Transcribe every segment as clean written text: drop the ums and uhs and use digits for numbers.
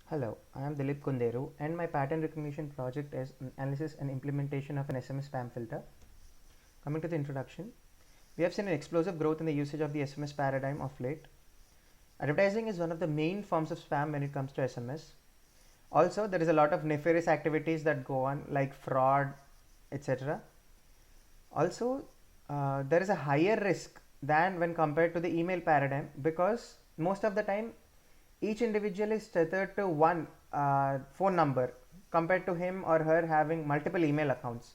Hello, I am Dilip Kunderu and my pattern recognition project is analysis and implementation of an SMS spam filter. Coming to the introduction, we have seen an explosive growth in the usage of the SMS paradigm of late. Advertising is one of the main forms of spam when it comes to SMS. Also, there is a lot of nefarious activities that go on like fraud, etc. Also, there is a higher risk than when compared to the email paradigm because most of the time each individual is tethered to one phone number compared to him or her having multiple email accounts.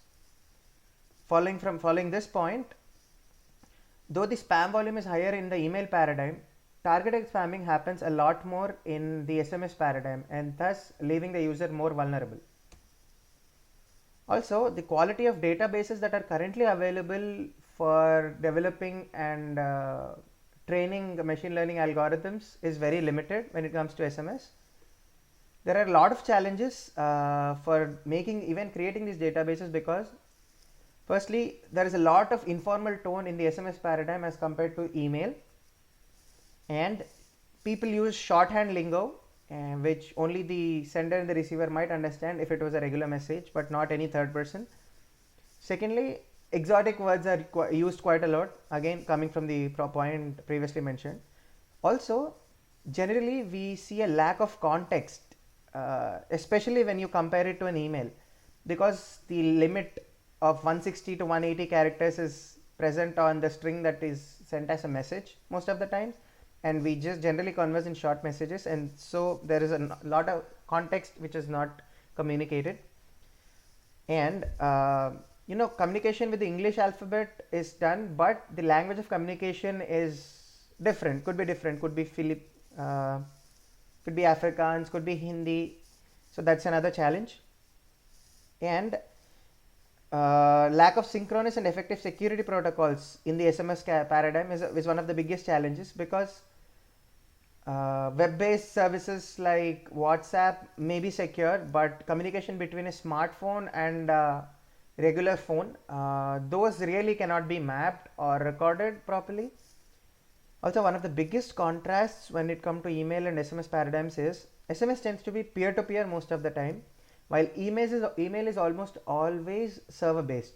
Following this point, though the spam volume is higher in the email paradigm, targeted spamming happens a lot more in the SMS paradigm and thus leaving the user more vulnerable. Also, the quality of databases that are currently available for developing and training machine learning algorithms is very limited when it comes to SMS. There are a lot of challenges for making even creating these databases because firstly there is a lot of informal tone in the SMS paradigm as compared to email, and people use shorthand lingo which only the sender and the receiver might understand if it was a regular message but not any third person. Secondly, exotic words are used quite a lot, again coming from the point previously mentioned. Also, generally we see a lack of context, especially when you compare it to an email, because the limit of 160 to 180 characters is present on the string that is sent as a message most of the times, and we just generally converse in short messages, and so there is a lot of context which is not communicated. And communication with the English alphabet is done, but the language of communication is different, could be different, could be could be Afrikaans, could be Hindi, so that's another challenge. And lack of synchronous and effective security protocols in the SMS paradigm is one of the biggest challenges because web-based services like WhatsApp may be secure, but communication between a smartphone and regular phone, those really cannot be mapped or recorded properly. Also, one of the biggest contrasts when it comes to email and SMS paradigms is SMS tends to be peer-to-peer most of the time, while email is almost always server-based.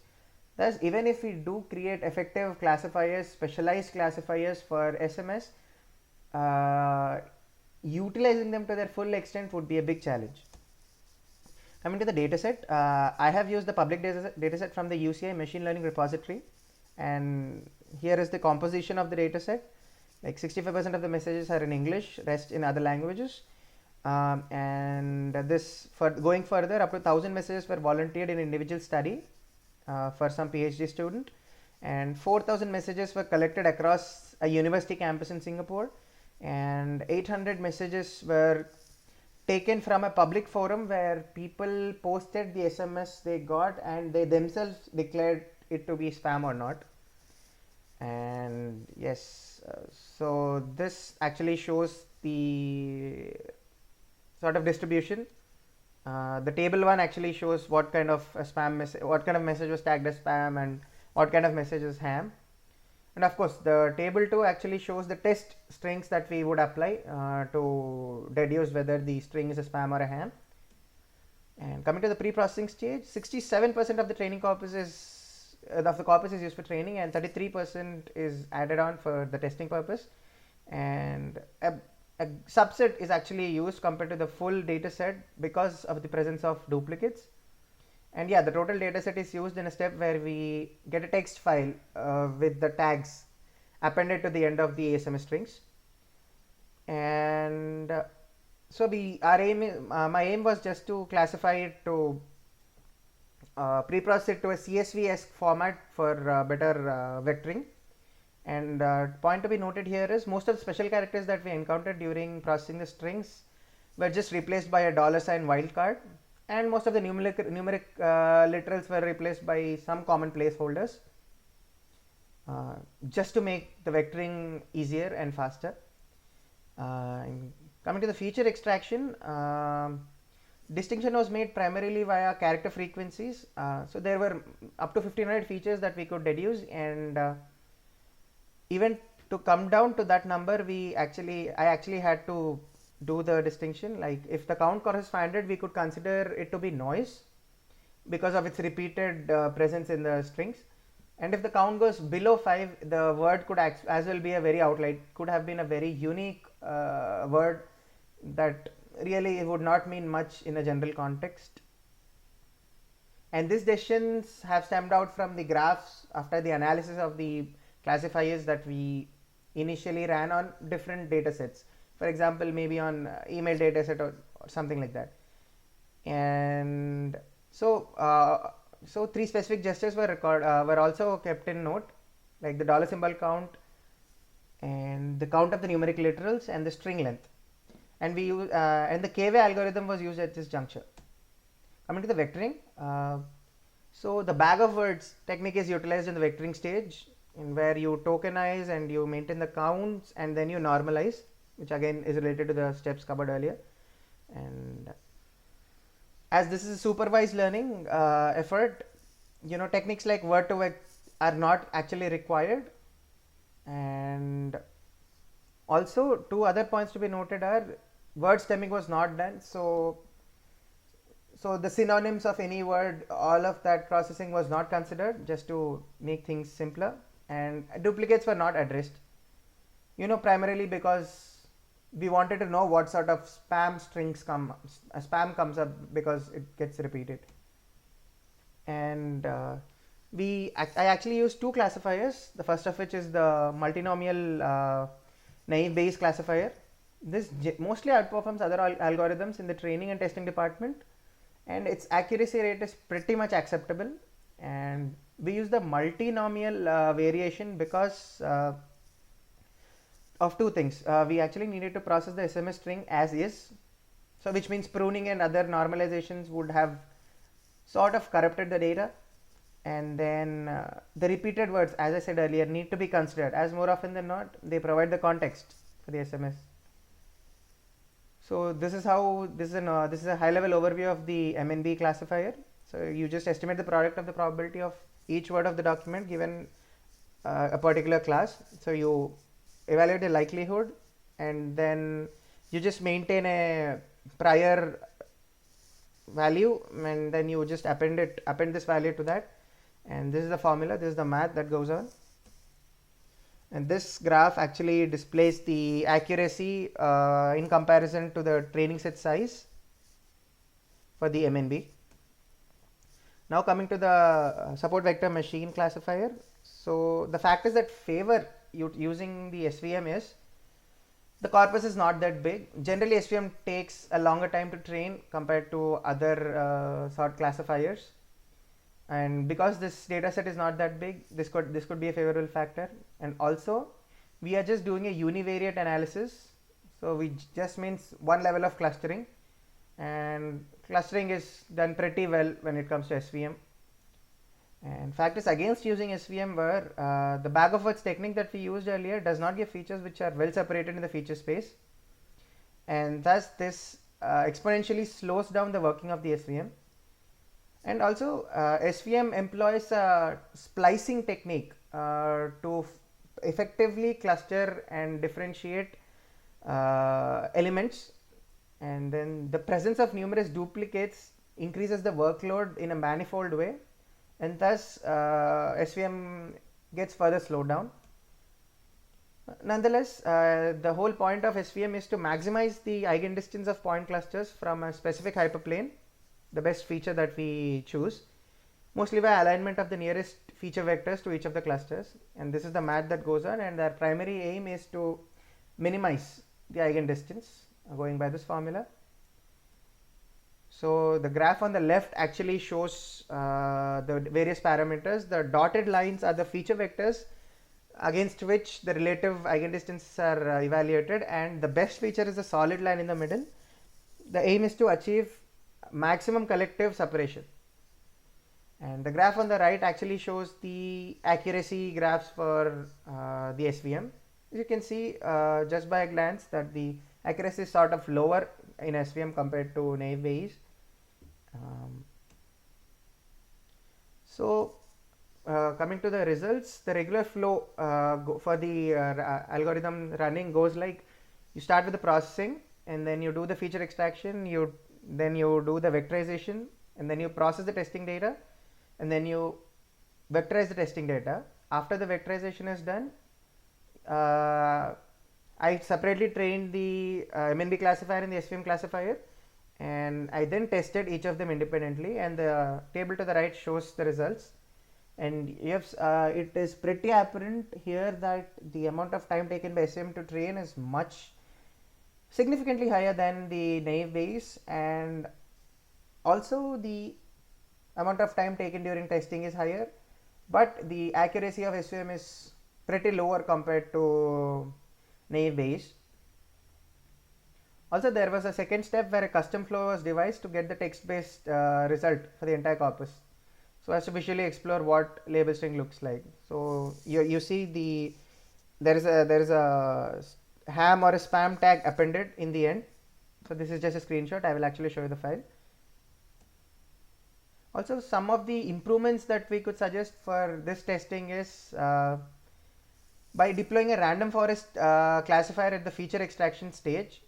Thus, even if we do create effective classifiers, specialized classifiers for SMS, utilizing them to their full extent would be a big challenge. Coming to the dataset, I have used the public dataset from the UCI machine learning repository, and here is the composition of the dataset. Like 65% of the messages are in English, rest in other languages. And this, for going further, up to 1,000 messages were volunteered in individual study for some PhD student, and 4,000 messages were collected across a university campus in Singapore, and 800 messages were taken from a public forum where people posted the SMS they got and they themselves declared it to be spam or not. And yes, so this actually shows the sort of distribution. The table one actually shows what kind of what kind of message was tagged as spam and what kind of message is ham. And of course, the table 2 actually shows the test strings that we would apply to deduce whether the string is a spam or a ham. And coming to the pre-processing stage, 67% of the training corpus is of the corpus is used for training, and 33% is added on for the testing purpose. And a subset is actually used compared to the full data set because of the presence of duplicates. And yeah, the total dataset is used in a step where we get a text file with the tags appended to the end of the SMS strings. And so my aim was just to classify it to pre-process it to a CSV-esque format for better vectoring. And point to be noted here is most of the special characters that we encountered during processing the strings were just replaced by a $sign wildcard, and most of the numeric literals were replaced by some common placeholders just to make the vectoring easier and faster. Coming to the feature extraction, distinction was made primarily via character frequencies. So there were up to 1500 features that we could deduce, and even to come down to that number, I actually had to do the distinction. Like if the count crosses 500, we could consider it to be noise because of its repeated presence in the strings. And if the count goes below 5, the word could as well be a very outlier. Could have been a very unique word that really would not mean much in a general context. And these decisions have stemmed out from the graphs after the analysis of the classifiers that we initially ran on different data sets. For example, maybe on email data set or something like that. And so 3 specific gestures were also kept in note, like the dollar symbol count and the count of the numeric literals and the string length. And we use and the k-way algorithm was used at this juncture. Coming to the vectoring, so the bag of words technique is utilized in the vectoring stage, in where you tokenize and you maintain the counts and then you normalize, which again is related to the steps covered earlier. And as this is a supervised learning effort, techniques like word2vec are not actually required. And also 2 other points to be noted are word stemming was not done, so the synonyms of any word, all of that processing was not considered, just to make things simpler. And duplicates were not addressed, primarily because we wanted to know what sort of spam comes up because it gets repeated. And I actually used 2 classifiers, the first of which is the multinomial naive Bayes classifier. This mostly outperforms other algorithms in the training and testing department, and its accuracy rate is pretty much acceptable. And we use the multinomial variation because of 2 things. We actually needed to process the SMS string as is, so which means pruning and other normalizations would have sort of corrupted the data. And then the repeated words, as I said earlier, need to be considered, as more often than not they provide the context for the SMS. So this is a high level overview of the MNB classifier. So you just estimate the product of the probability of each word of the document given a particular class. So you evaluate the likelihood, and then you just maintain a prior value, and then you just append this value to that. And this is the formula, this is the math that goes on. And this graph actually displays the accuracy in comparison to the training set size for the MNB. Now coming to the support vector machine classifier. So the factors that favor using the SVM is the corpus is not that big. Generally SVM takes a longer time to train compared to other sort classifiers. And because this data set is not that big, this could be a favorable factor. And also we are just doing a univariate analysis, so we just means one level of clustering, and clustering is done pretty well when it comes to SVM. And factors against using SVM were the bag of words technique that we used earlier does not give features which are well separated in the feature space, and thus this exponentially slows down the working of the SVM. And also SVM employs a splicing technique to effectively cluster and differentiate elements, and then the presence of numerous duplicates increases the workload in a manifold way, and thus SVM gets further slowed down. Nonetheless, the whole point of SVM is to maximize the eigendistance of point clusters from a specific hyperplane, the best feature that we choose, mostly by alignment of the nearest feature vectors to each of the clusters. And this is the math that goes on, and our primary aim is to minimize the eigendistance going by this formula. So the graph on the left actually shows the various parameters. The dotted lines are the feature vectors against which the relative eigendistances are evaluated, and the best feature is the solid line in the middle. The aim is to achieve maximum collective separation. And the graph on the right actually shows the accuracy graphs for the SVM. You can see just by a glance that the accuracy is sort of lower in SVM compared to naive Bayes. Coming to the results, the regular flow for the algorithm running goes like: you start with the processing, and then you do the feature extraction, then you do the vectorization, and then you process the testing data, and then you vectorize the testing data. After the vectorization is done, I separately trained the MNB classifier and the SVM classifier, and I then tested each of them independently, and the table to the right shows the results. And yes, it is pretty apparent here that the amount of time taken by SVM to train is significantly higher than the naive Bayes, and also the amount of time taken during testing is higher, but the accuracy of SVM is pretty lower compared to naive Bayes. Also, there was a second step where a custom flow was devised to get the text-based result for the entire corpus, so as to visually explore what label string looks like. So you see there is a ham or a spam tag appended in the end. So this is just a screenshot. I will actually show you the file. Also, some of the improvements that we could suggest for this testing is by deploying a random forest classifier at the feature extraction stage,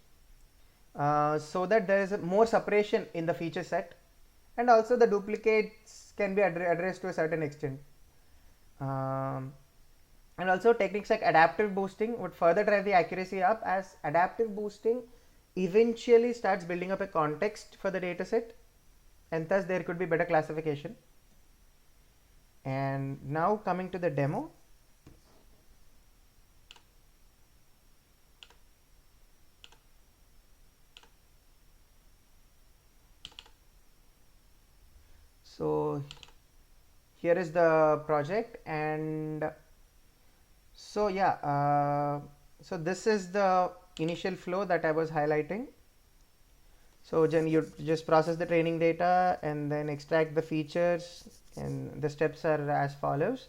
so that there is more separation in the feature set, and also the duplicates can be addressed to a certain extent. And also techniques like adaptive boosting would further drive the accuracy up, as adaptive boosting eventually starts building up a context for the dataset, and thus there could be better classification. And now coming to the demo. So here is the project, and so yeah, so this is the initial flow that I was highlighting. So then you just process the training data and then extract the features, and the steps are as follows.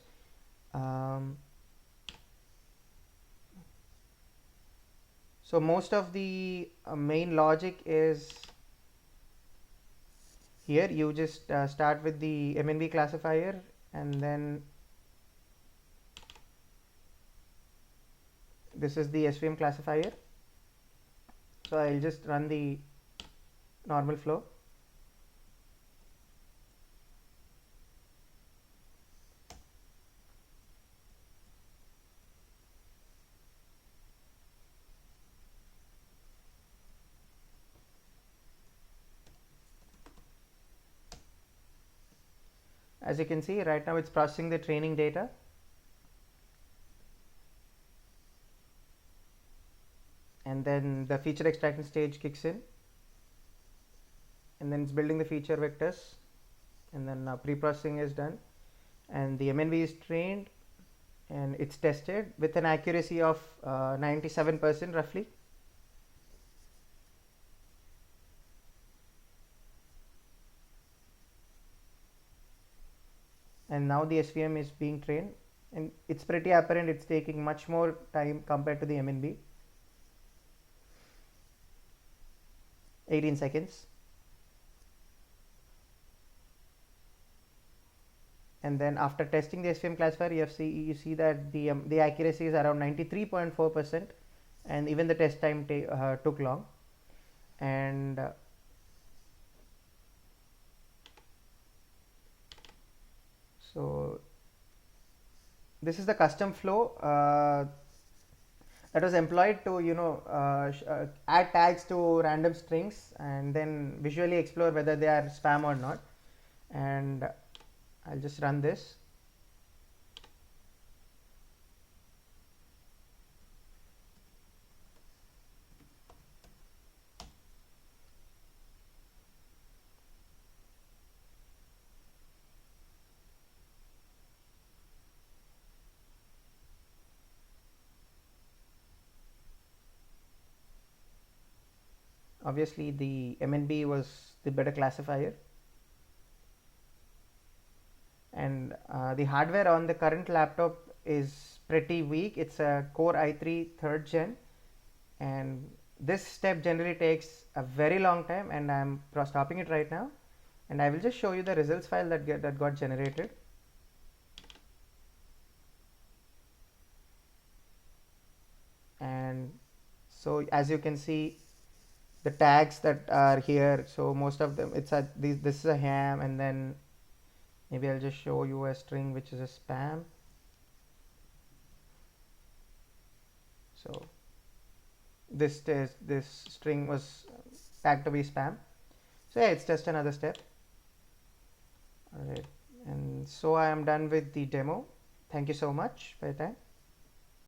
So most of the main logic is here. You just start with the MNB classifier, and then this is the SVM classifier. So I'll just run the normal flow. As you can see, right now it's processing the training data. And then the feature extraction stage kicks in, and then it's building the feature vectors, and then pre-processing is done, and the MNB is trained, and it's tested with an accuracy of 97% roughly. And now the SVM is being trained, and it's pretty apparent it's taking much more time compared to the MNB. 18 seconds. And then after testing the SVM classifier, you see that the accuracy is around 93.4%, and even the test time took long. And so this is the custom flow that was employed to add tags to random strings and then visually explore whether they are spam or not. And I'll just run this. Obviously the MNB was the better classifier, and the hardware on the current laptop is pretty weak. It's a Core i3 3rd gen, and this step generally takes a very long time, and I'm stopping it right now, and I will just show you the results file that got generated. And so as you can see, the tags that are here. So most of them, it's a this is a ham, and then maybe I'll just show you a string which is a spam. So this string was tagged to be spam. So yeah, it's just another step. All right, and so I am done with the demo. Thank you so much for your time.